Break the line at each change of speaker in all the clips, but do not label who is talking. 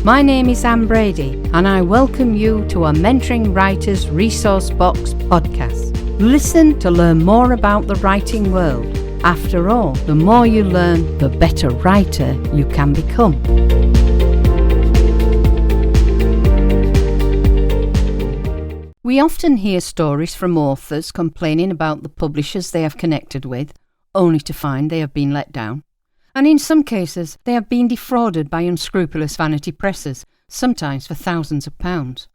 My name is Anne Brady and I welcome you to our Mentoring Writers Resource Box podcast. Listen to learn more about the writing world. After all, the more you learn, the better writer you can become. We often hear stories from authors complaining about the publishers they have connected with, only to find they have been let down. And in some cases, they have been defrauded by unscrupulous Vanity Presses, sometimes for thousands of pounds.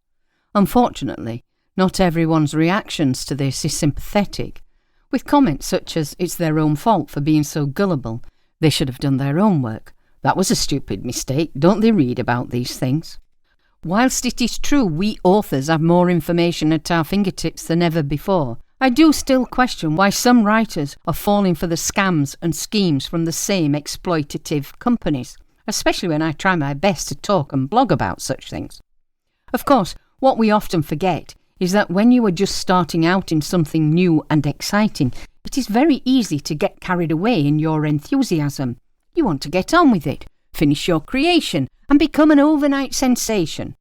Unfortunately, not everyone's reactions to this is sympathetic, with comments such as, "It's their own fault for being so gullible. They should have done their own work. That was a stupid mistake. Don't they read about these things?" Whilst it is true we authors have more information at our fingertips than ever before, I do still question why some writers are falling for the scams and schemes from the same exploitative companies, especially when I try my best to talk and blog about such things. Of course, what we often forget is that when you are just starting out in something new and exciting, it is very easy to get carried away in your enthusiasm. You want to get on with it, finish your creation, and become an overnight sensation.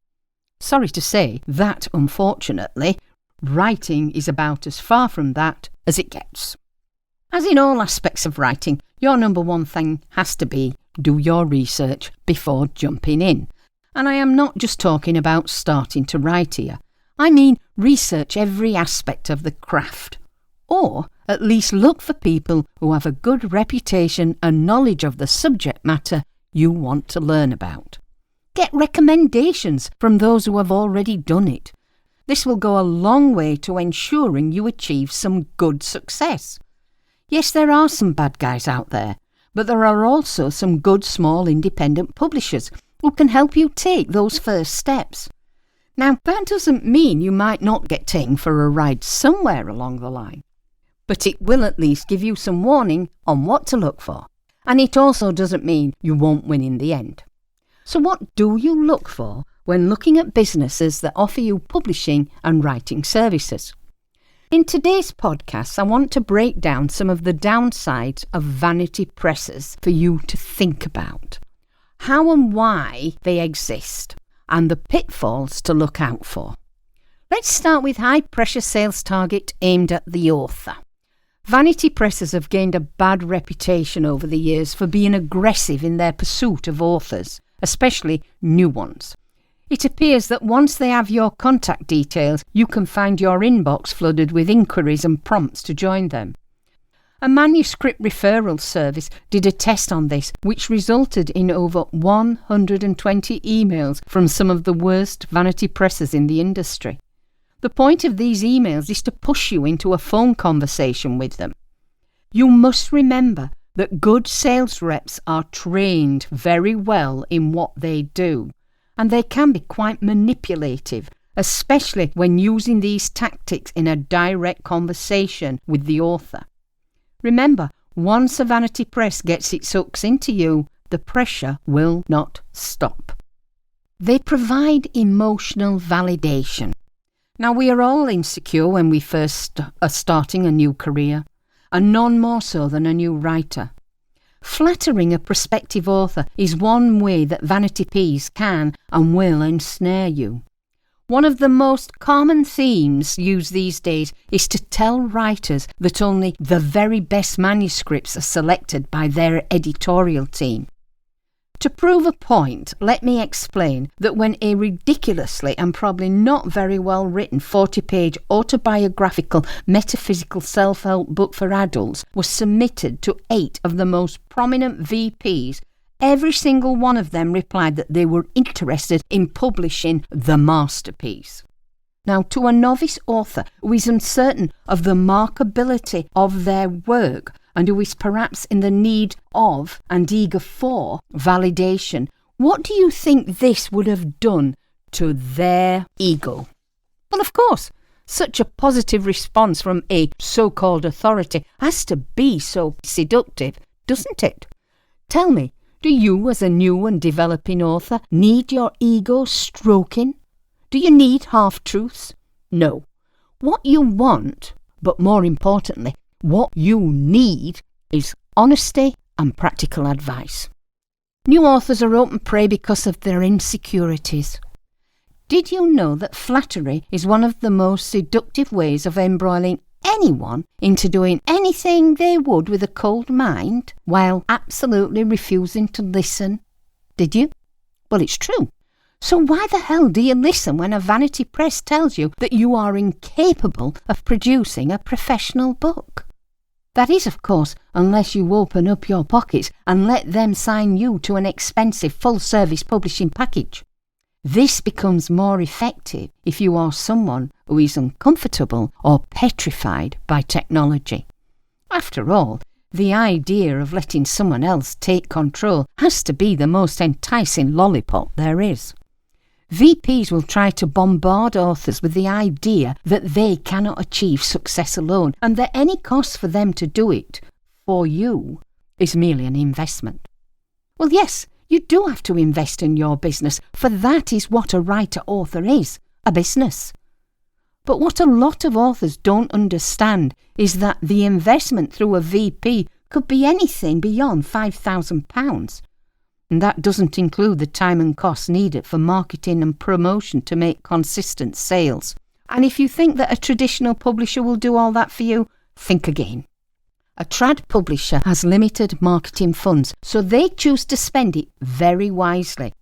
Sorry to say that, unfortunately, writing is about as far from that as it gets. As in all aspects of writing, your number one thing has to be do your research before jumping in. And I am not just talking about starting to write here. I mean research every aspect of the craft. Or at least look for people who have a good reputation and knowledge of the subject matter you want to learn about. Get recommendations from those who have already done it. This will go a long way to ensuring you achieve some good success. Yes, there are some bad guys out there, but there are also some good small independent publishers who can help you take those first steps. Now, that doesn't mean you might not get taken for a ride somewhere along the line, but it will at least give you some warning on what to look for. And it also doesn't mean you won't win in the end. So what do you look for when looking at businesses that offer you publishing and writing services? In today's podcast, I want to break down some of the downsides of Vanity Presses for you to think about, how and why they exist, and the pitfalls to look out for. Let's start with high-pressure sales target aimed at the author. Vanity Presses have gained a bad reputation over the years for being aggressive in their pursuit of authors, especially new ones. It appears that once they have your contact details, you can find your inbox flooded with inquiries and prompts to join them. A manuscript referral service did a test on this, which resulted in over 120 emails from some of the worst Vanity Presses in the industry. The point of these emails is to push you into a phone conversation with them. You must remember that good sales reps are trained very well in what they do, and they can be quite manipulative, especially when using these tactics in a direct conversation with the author. Remember, once a Vanity Press gets its hooks into you, the pressure will not stop. They provide emotional validation. Now, we are all insecure when we first are starting a new career, and none more so than a new writer. Flattering a prospective author is one way that Vanity P's can and will ensnare you. One of the most common themes used these days is to tell writers that only the very best manuscripts are selected by their editorial team. To prove a point, let me explain that when a ridiculously and probably not very well written 40-page autobiographical metaphysical self-help book for adults was submitted to 8 of the most prominent VPs, every single one of them replied that they were interested in publishing the masterpiece. Now, to a novice author who is uncertain of the markability of their work, and who is perhaps in the need of and eager for validation, what do you think this would have done to their ego? Well, of course, such a positive response from a so-called authority has to be so seductive, doesn't it? Tell me, do you as a new and developing author need your ego stroking? Do you need half-truths? No. What you want, but more importantly, what you need, is honesty and practical advice. New authors are open prey because of their insecurities. Did you know that flattery is one of the most seductive ways of embroiling anyone into doing anything they would with a cold mind, while absolutely refusing to listen? Did you? Well, it's true. So why the hell do you listen when a vanity press tells you that you are incapable of producing a professional book? That is, of course, unless you open up your pockets and let them sign you to an expensive full-service publishing package. This becomes more effective if you are someone who is uncomfortable or petrified by technology. After all, the idea of letting someone else take control has to be the most enticing lollipop there is. VPs will try to bombard authors with the idea that they cannot achieve success alone and that any cost for them to do it for you is merely an investment. Well, yes, you do have to invest in your business, for that is what a writer-author is, a business. But what a lot of authors don't understand is that the investment through a VP could be anything beyond £5,000. And that doesn't include the time and cost needed for marketing and promotion to make consistent sales. And if you think that a traditional publisher will do all that for you, think again. A trad publisher has limited marketing funds, so they choose to spend it very wisely.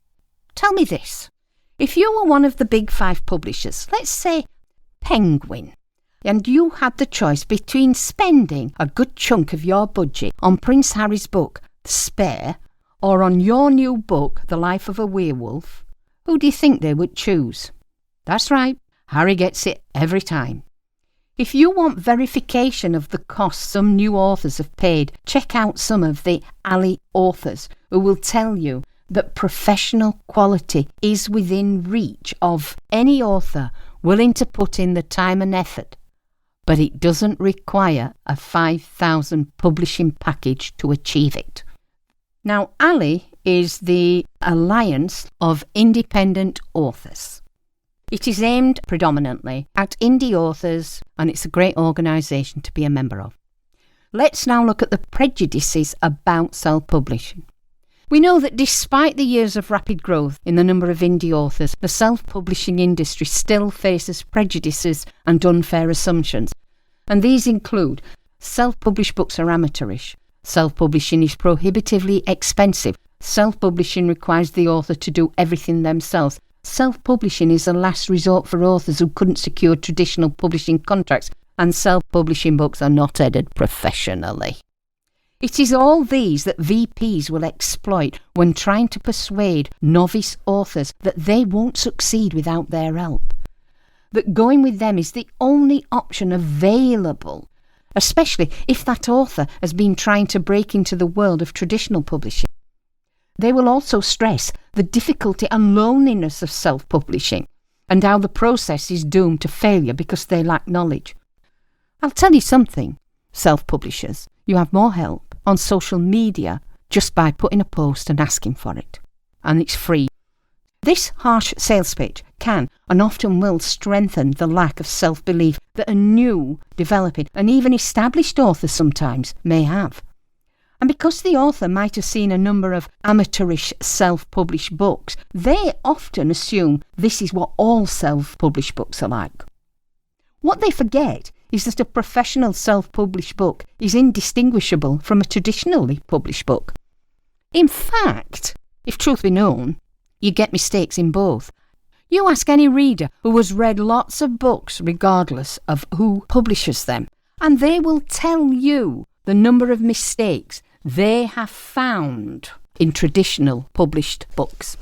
Tell me this. If you were one of the big 5 publishers, let's say Penguin, and you had the choice between spending a good chunk of your budget on Prince Harry's book, The Spare, or on your new book, The Life of a Werewolf, who do you think they would choose? That's right, Harry gets it every time. If you want verification of the costs some new authors have paid, check out some of the alley authors who will tell you that professional quality is within reach of any author willing to put in the time and effort, but it doesn't require a 5,000 publishing package to achieve it. Now, ALLI is the Alliance of Independent Authors. It is aimed predominantly at indie authors, and it's a great organisation to be a member of. Let's now look at the prejudices about self-publishing. We know that despite the years of rapid growth in the number of indie authors, the self-publishing industry still faces prejudices and unfair assumptions. And these include self-published books are amateurish, self-publishing is prohibitively expensive, self-publishing requires the author to do everything themselves, self-publishing is a last resort for authors who couldn't secure traditional publishing contracts, and self-publishing books are not edited professionally. It is all these that VPs will exploit when trying to persuade novice authors that they won't succeed without their help, that going with them is the only option available, especially if that author has been trying to break into the world of traditional publishing. They will also stress the difficulty and loneliness of self-publishing and how the process is doomed to failure because they lack knowledge. I'll tell you something, self-publishers, you have more help on social media just by putting a post and asking for it. And it's free. This harsh sales pitch can and often will strengthen the lack of self-belief that a new, developing and even established author sometimes may have. And because the author might have seen a number of amateurish self-published books, they often assume this is what all self-published books are like. What they forget is that a professional self-published book is indistinguishable from a traditionally published book. In fact, if truth be known, you get mistakes in both. You ask any reader who has read lots of books regardless of who publishes them, and they will tell you the number of mistakes they have found in traditional published books.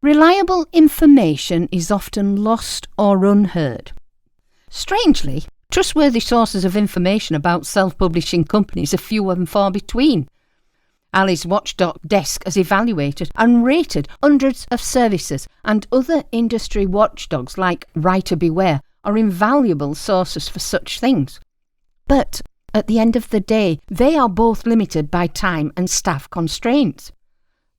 Reliable information is often lost or unheard. Strangely, trustworthy sources of information about self-publishing companies are few and far between. Ali's Watchdog desk has evaluated and rated hundreds of services, and other industry watchdogs like Writer Beware are invaluable sources for such things. But at the end of the day, they are both limited by time and staff constraints.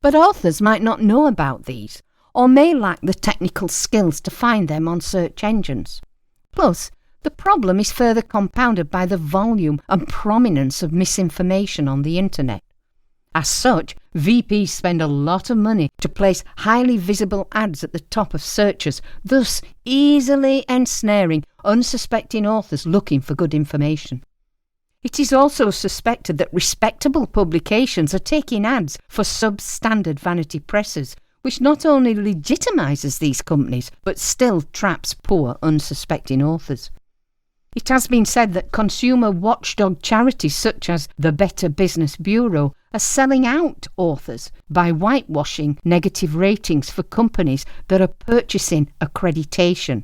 But authors might not know about these, or may lack the technical skills to find them on search engines. Plus, the problem is further compounded by the volume and prominence of misinformation on the internet. As such, VPs spend a lot of money to place highly visible ads at the top of searches, thus easily ensnaring unsuspecting authors looking for good information. It is also suspected that respectable publications are taking ads for substandard vanity presses, which not only legitimises these companies, but still traps poor, unsuspecting authors. It has been said that consumer watchdog charities such as the Better Business Bureau are selling out authors by whitewashing negative ratings for companies that are purchasing accreditation.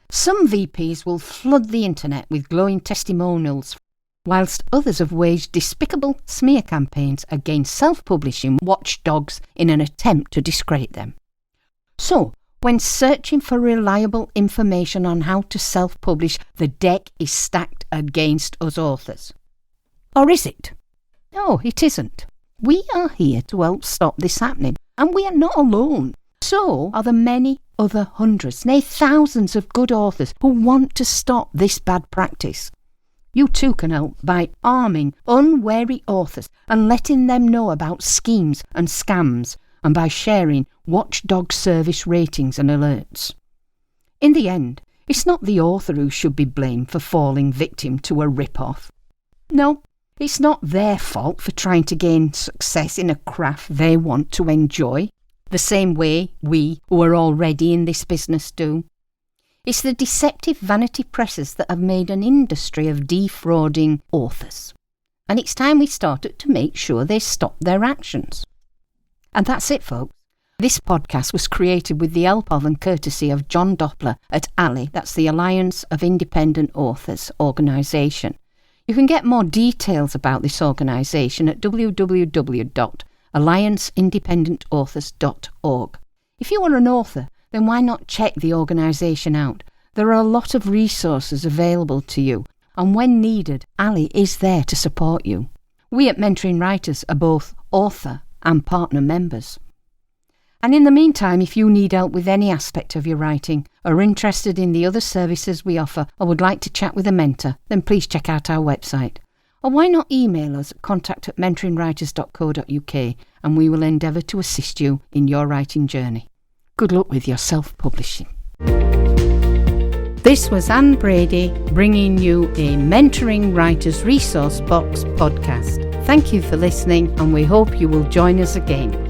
Some VPs will flood the internet with glowing testimonials, whilst others have waged despicable smear campaigns against self-publishing watchdogs in an attempt to discredit them. So, when searching for reliable information on how to self-publish, the deck is stacked against us authors. Or is it? No, it isn't. We are here to help stop this happening, and we are not alone. So are the many other hundreds, nay thousands of good authors who want to stop this bad practice. You too can help by arming unwary authors and letting them know about schemes and scams, and by sharing watchdog service ratings and alerts. In the end, it's not the author who should be blamed for falling victim to a rip-off. No, it's not their fault for trying to gain success in a craft they want to enjoy, the same way we, who are already in this business, do. It's the deceptive vanity presses that have made an industry of defrauding authors. And it's time we started to make sure they stop their actions. And that's it, folks. This podcast was created with the help of and courtesy of John Doppler at ALI, that's the Alliance of Independent Authors organisation. You can get more details about this organisation at www.allianceindependentauthors.org. If you are an author, then why not check the organisation out? There are a lot of resources available to you, and when needed, Ali is there to support you. We at Mentoring Writers are both author and partner members. And in the meantime, if you need help with any aspect of your writing, are interested in the other services we offer, or would like to chat with a mentor, then please check out our website. Or why not email us at contact@mentoringwriters.co.uk, and we will endeavour to assist you in your writing journey. Good luck with your self-publishing. This was Anne Brady bringing you a Mentoring Writers Resource Box podcast. Thank you for listening, and we hope you will join us again.